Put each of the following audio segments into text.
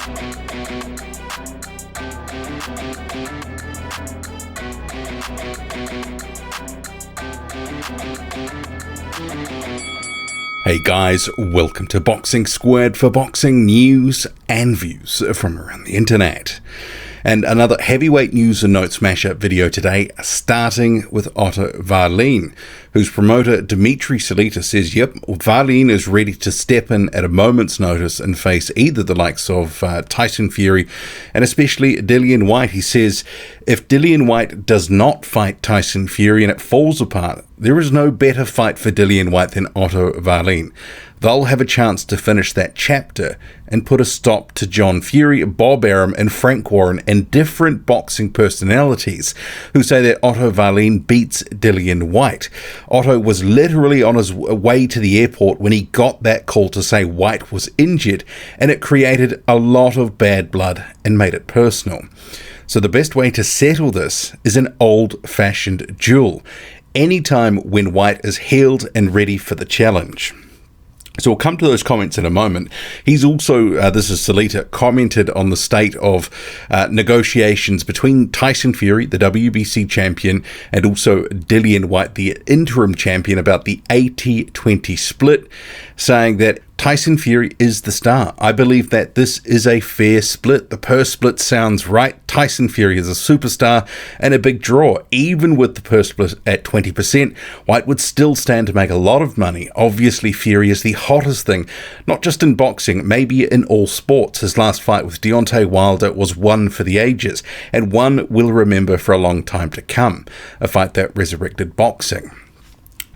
Hey guys, welcome to Boxing Squared for boxing news and views from around the internet. And another heavyweight news and note smasher video today, starting with Otto Wallin, whose promoter Dimitri Salita says, yep, Valin is ready to step in at a moment's notice and face either the likes of Tyson Fury and especially Dillian Whyte. He says, if Dillian Whyte does not fight Tyson Fury and it falls apart, there is no better fight for Dillian Whyte than Otto Wallin. They'll have a chance to finish that chapter and put a stop to John Fury, Bob Arum and Frank Warren and different boxing personalities who say that Otto Wallin beats Dillian Whyte. Otto was literally on his way to the airport when he got that call to say Whyte was injured, and it created a lot of bad blood and made it personal. So the best way to settle this is an old-fashioned duel, anytime when Whyte is healed and ready for the challenge. So we'll come to those comments in a moment. He's also, this is Salita, commented on the state of negotiations between Tyson Fury, the WBC champion, and also Dillian Whyte, the interim champion, about the 80-20 split, saying that Tyson Fury is the star. I believe that this is a fair split. The purse split sounds right. Tyson Fury is a superstar and a big draw. Even with the purse split at 20%, Whyte would still stand to make a lot of money. Obviously, Fury is the hottest thing, not just in boxing, maybe in all sports. His last fight with Deontay Wilder was one for the ages, and one we'll remember for a long time to come. A fight that resurrected boxing.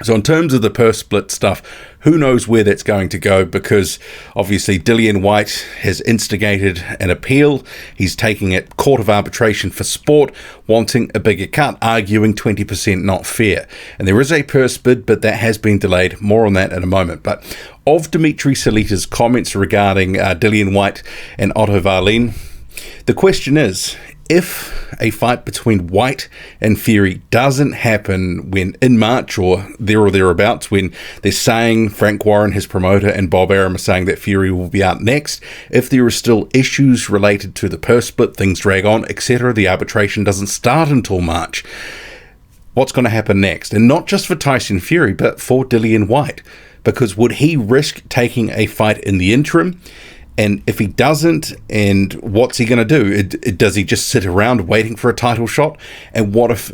So in terms of the purse split stuff, who knows where that's going to go, because obviously Dillian Whyte has instigated an appeal. He's taking it court of arbitration for sport, wanting a bigger cut, arguing 20% not fair. And there is a purse bid, but that has been delayed. More on that in a moment. But of Dimitri Salita's comments regarding Dillian Whyte and Otto Wallin, the question is, if a fight between Whyte and Fury doesn't happen when in March or thereabouts, when they're saying Frank Warren, his promoter, and Bob Arum are saying that Fury will be out next, if there are still issues related to the purse split, things drag on, etc., the arbitration doesn't start until March, what's going to happen next? And not just for Tyson Fury, but for Dillian Whyte, because would he risk taking a fight in the interim? And if he doesn't, and what's he going to do? Does he just sit around waiting for a title shot? And what if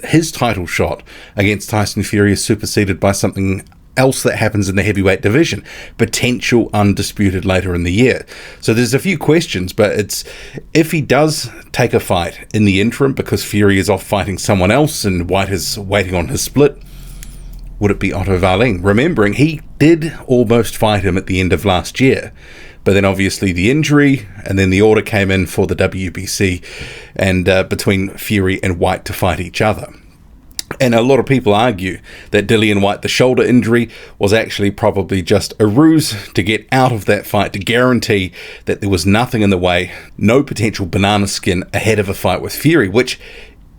his title shot against Tyson Fury is superseded by something else that happens in the heavyweight division? Potential undisputed later in the year. So there's a few questions, but it's if he does take a fight in the interim because Fury is off fighting someone else and Whyte is waiting on his split, would it be Otto Wallin? Remembering he did almost fight him at the end of last year. But then obviously the injury, and then the order came in for the WBC and between Fury and Whyte to fight each other. And a lot of people argue that Dillian Whyte, the shoulder injury, was actually probably just a ruse to get out of that fight, to guarantee that there was nothing in the way, no potential banana skin ahead of a fight with Fury, which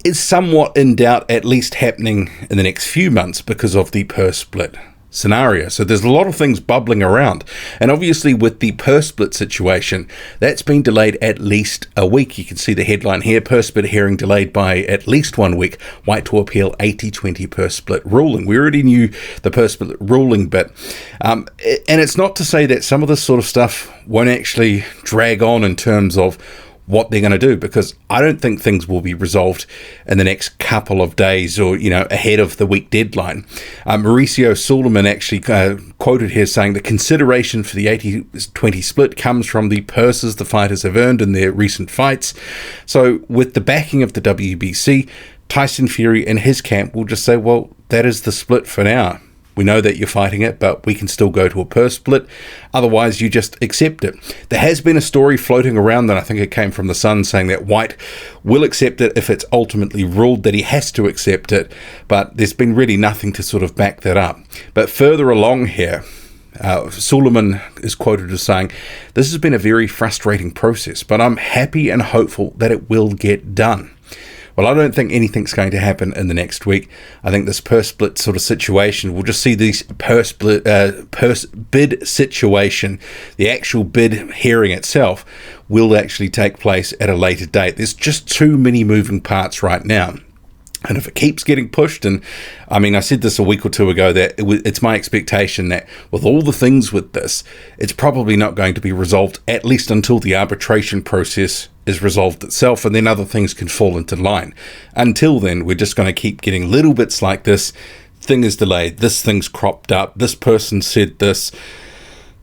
is somewhat in doubt, at least happening in the next few months because of the purse split scenario. So there's a lot of things bubbling around, and obviously with the purse split situation, that's been delayed at least a week. You can see the headline here, purse split hearing delayed by at least 1 week, Whyte to appeal 80-20 purse split ruling. We already knew the purse split ruling, but and it's not to say that some of this sort of stuff won't actually drag on in terms of what they're going to do, because I don't think things will be resolved in the next couple of days or, ahead of the week deadline. Mauricio Suleiman actually quoted here saying the consideration for the 80-20 split comes from the purses the fighters have earned in their recent fights. So with the backing of the WBC, Tyson Fury and his camp will just say, well, that is the split for now. We know that you're fighting it, but we can still go to a purse split. Otherwise, you just accept it. There has been a story floating around, and I think it came from The Sun, saying that Whyte will accept it if it's ultimately ruled that he has to accept it, but there's been really nothing to sort of back that up. But further along here, Suleiman is quoted as saying, "This has been a very frustrating process, but I'm happy and hopeful that it will get done. Well, I don't think anything's going to happen in the next week. I think this purse split sort of situation, we'll just see these purse bid situation, the actual bid hearing itself will actually take place at a later date. There's just too many moving parts right now. And if it keeps getting pushed, and I mean, I said this a week or two ago, that it's my expectation that with all the things with this, it's probably not going to be resolved, at least until the arbitration process is resolved itself, and then other things can fall into line. Until then, we're just going to keep getting little bits like this. Thing is delayed. This thing's cropped up. This person said this.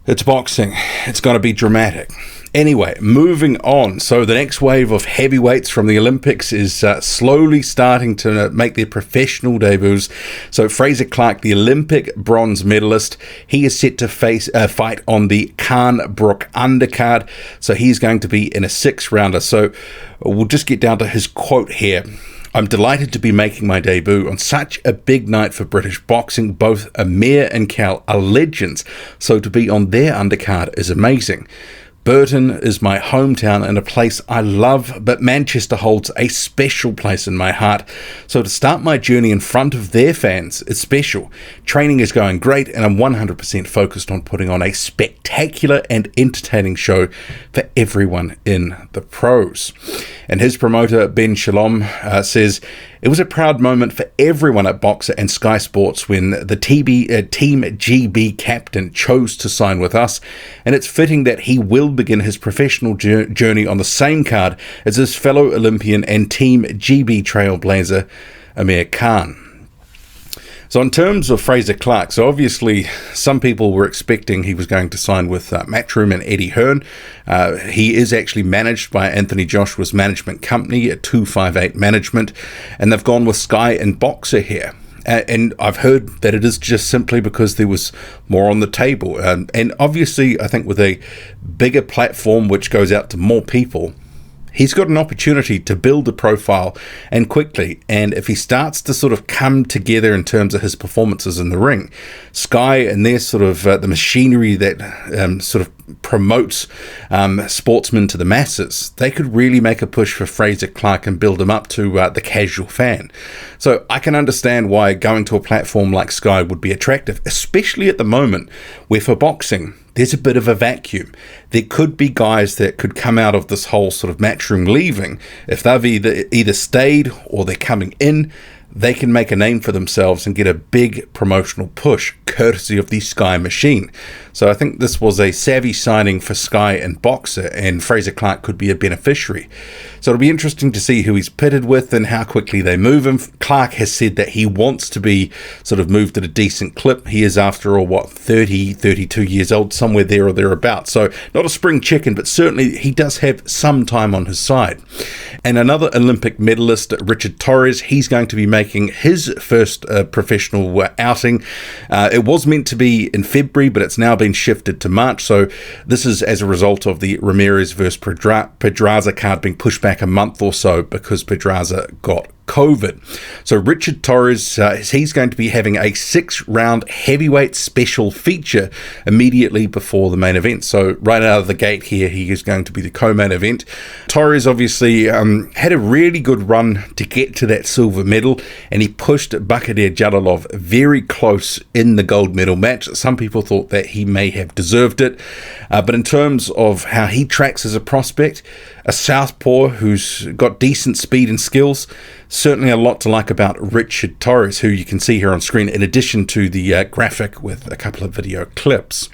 It's boxing. It's going to be dramatic. Anyway, moving on. So the next wave of heavyweights from the Olympics is slowly starting to make their professional debuts. So Fraser Clarke, the Olympic bronze medalist, he is set to fight on the Carnbrook undercard. So he's going to be in a 6-rounder. So we'll just get down to his quote here. "I'm delighted to be making my debut on such a big night for British boxing. Both Amir and Cal are legends, so to be on their undercard is amazing. Burton is my hometown and a place I love, but Manchester holds a special place in my heart. So to start my journey in front of their fans is special. Training is going great and I'm 100% focused on putting on a spectacular and entertaining show for everyone in the pros." And his promoter, Ben Shalom, says, "It was a proud moment for everyone at Boxer and Sky Sports when the Team GB captain chose to sign with us, and it's fitting that he will begin his professional journey on the same card as his fellow Olympian and Team GB trailblazer, Amir Khan." So in terms of Fraser Clarke, so obviously some people were expecting he was going to sign with Matchroom and Eddie Hearn. He is actually managed by Anthony Joshua's management company at 258 Management, and they've gone with Sky and Boxer here. And I've heard that it is just simply because there was more on the table. And obviously, I think with a bigger platform which goes out to more people, he's got an opportunity to build a profile and quickly. And if he starts to sort of come together in terms of his performances in the ring, Sky and their sort of the machinery that sort of promotes sportsmen to the masses, they could really make a push for Fraser Clarke and build him up to the casual fan. So I can understand why going to a platform like Sky would be attractive, especially at the moment where for boxing there's a bit of a vacuum. There could be guys that could come out of this whole sort of Matchroom leaving. If they've either stayed or they're coming in, they can make a name for themselves and get a big promotional push courtesy of the Sky machine. So I think this was a savvy signing for Sky and Boxer, and Fraser Clarke could be a beneficiary. So it'll be interesting to see who he's pitted with and how quickly they move him. Clarke has said that he wants to be sort of moved at a decent clip. He is, after all, 32 years old, somewhere there or thereabouts. So not a spring chicken, but certainly he does have some time on his side. And another Olympic medalist, Richard Torrez, he's going to be making his first professional outing. It was meant to be in February, but it's now been shifted to March. So this is as a result of the Ramirez versus Pedraza card being pushed back a month or so because Pedraza got COVID. So Richard Torrez, he's going to be having a 6-round heavyweight special feature immediately before the main event. So right out of the gate here, he is going to be the co-main event. Torrez obviously had a really good run to get to that silver medal, and he pushed Bakadir Jalilov very close in the gold medal match. Some people thought that he may have deserved it, but in terms of how he tracks as a prospect, a southpaw who's got decent speed and skills, certainly a lot to like about Richard Torrez, who you can see here on screen, in addition to the graphic with a couple of video clips.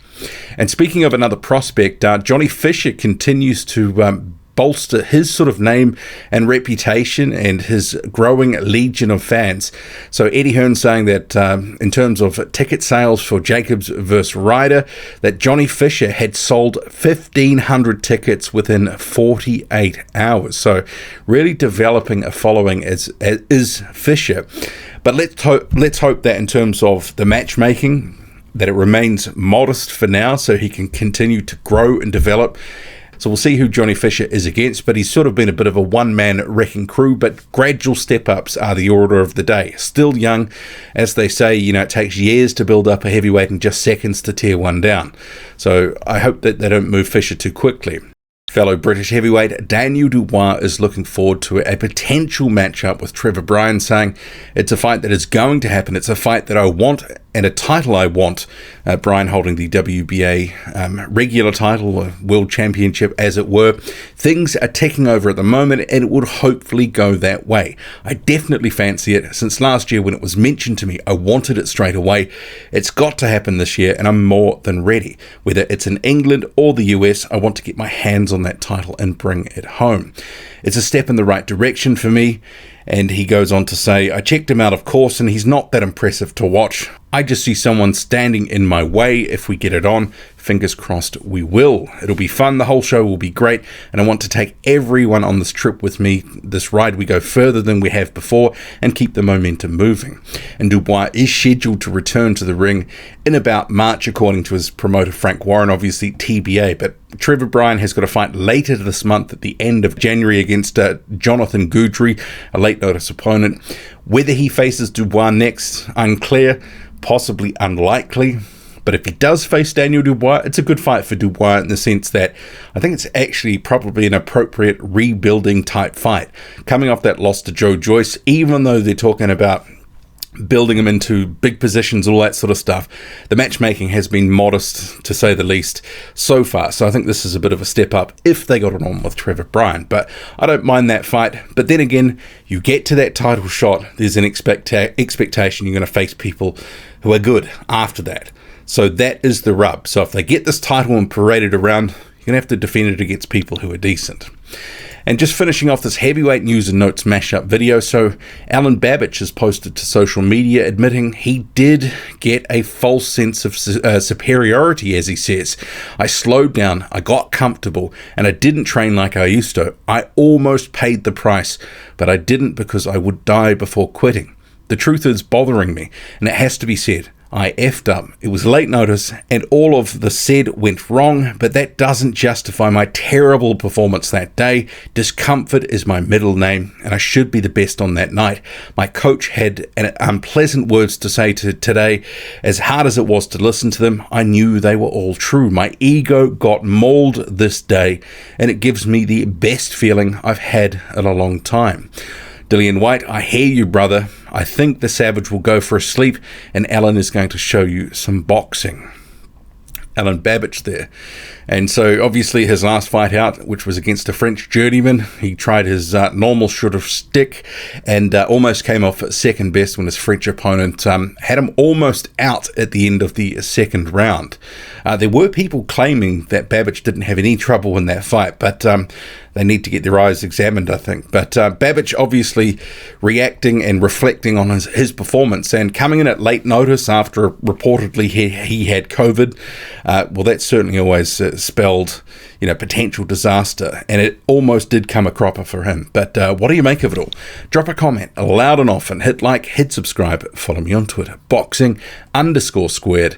And speaking of another prospect, Johnny Fisher continues to bolster his sort of name and reputation and his growing legion of fans. So Eddie Hearn saying that in terms of ticket sales for Jacobs versus Ryder, that Johnny Fisher had sold 1,500 tickets within 48 hours. So really developing a following as is Fisher. But let's hope that in terms of the matchmaking, that it remains modest for now so he can continue to grow and develop. So we'll see who Johnny Fisher is against, but he's sort of been a bit of a one-man wrecking crew, but gradual step-ups are the order of the day. Still young, as they say, it takes years to build up a heavyweight and just seconds to tear one down. So I hope that they don't move Fisher too quickly. Fellow British heavyweight Daniel Dubois is looking forward to a potential matchup with Trevor Bryan, saying, "It's a fight that is going to happen. It's a fight that I want and a title I want." Bryan holding the WBA regular title, world championship as it were. Things are ticking over at the moment, and it would hopefully go that way. I definitely fancy it. Since last year when it was mentioned to me, I wanted it straight away. It's got to happen this year, and I'm more than ready. Whether it's in England or the US, I want to get my hands on that title and bring it home. It's a step in the right direction for me. And he goes on to say, "I checked him out, of course, and he's not that impressive to watch. I just see someone standing in my way. If we get it on, fingers crossed we will. It'll be fun. The whole show will be great. And I want to take everyone on this trip with me. This ride, we go further than we have before and keep the momentum moving." And Dubois is scheduled to return to the ring in about March, according to his promoter Frank Warren, obviously TBA. But Trevor Bryan has got a fight later this month at the end of January against Jonathan Goudry, a late notice opponent. Whether he faces Dubois next, unclear, possibly unlikely. But if he does face Daniel Dubois, it's a good fight for Dubois in the sense that I think it's actually probably an appropriate rebuilding type fight. Coming off that loss to Joe Joyce, even though they're talking about building him into big positions, all that sort of stuff, the matchmaking has been modest, to say the least, so far. So I think this is a bit of a step up if they got it on with Trevor Bryan. But I don't mind that fight. But then again, you get to that title shot, there's an expectation you're going to face people who are good after that. So that is the rub. So if they get this title and parade it around, you're going to have to defend it against people who are decent. And just finishing off this heavyweight news and notes mashup video, so Alen Babic has posted to social media admitting he did get a false sense of superiority, as he says. "I slowed down, I got comfortable, and I didn't train like I used to. I almost paid the price, but I didn't because I would die before quitting. The truth is bothering me, and it has to be said. I effed up. It was late notice, and all of the said went wrong, but that doesn't justify my terrible performance that day. Discomfort is my middle name, and I should be the best on that night. My coach had unpleasant words to say today. As hard as it was to listen to them, I knew they were all true. My ego got mauled this day, and it gives me the best feeling I've had in a long time. Dillian Whyte, I hear you, brother. I think the Savage will go for a sleep, and Alen is going to show you some boxing." Alen Babic there. And so obviously his last fight out, which was against a French journeyman, he tried his normal sort of stick and almost came off at second best when his French opponent had him almost out at the end of the second round. There were people claiming that Babic didn't have any trouble in that fight, but they need to get their eyes examined, I think. But Babic obviously reacting and reflecting on his performance and coming in at late notice after reportedly he had COVID. Well, that certainly always spelled, potential disaster, and it almost did come a cropper for him. But what do you make of it all? Drop a comment loud and often. Hit like, hit subscribe, follow me on Twitter, boxing_squared.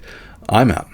I'm out.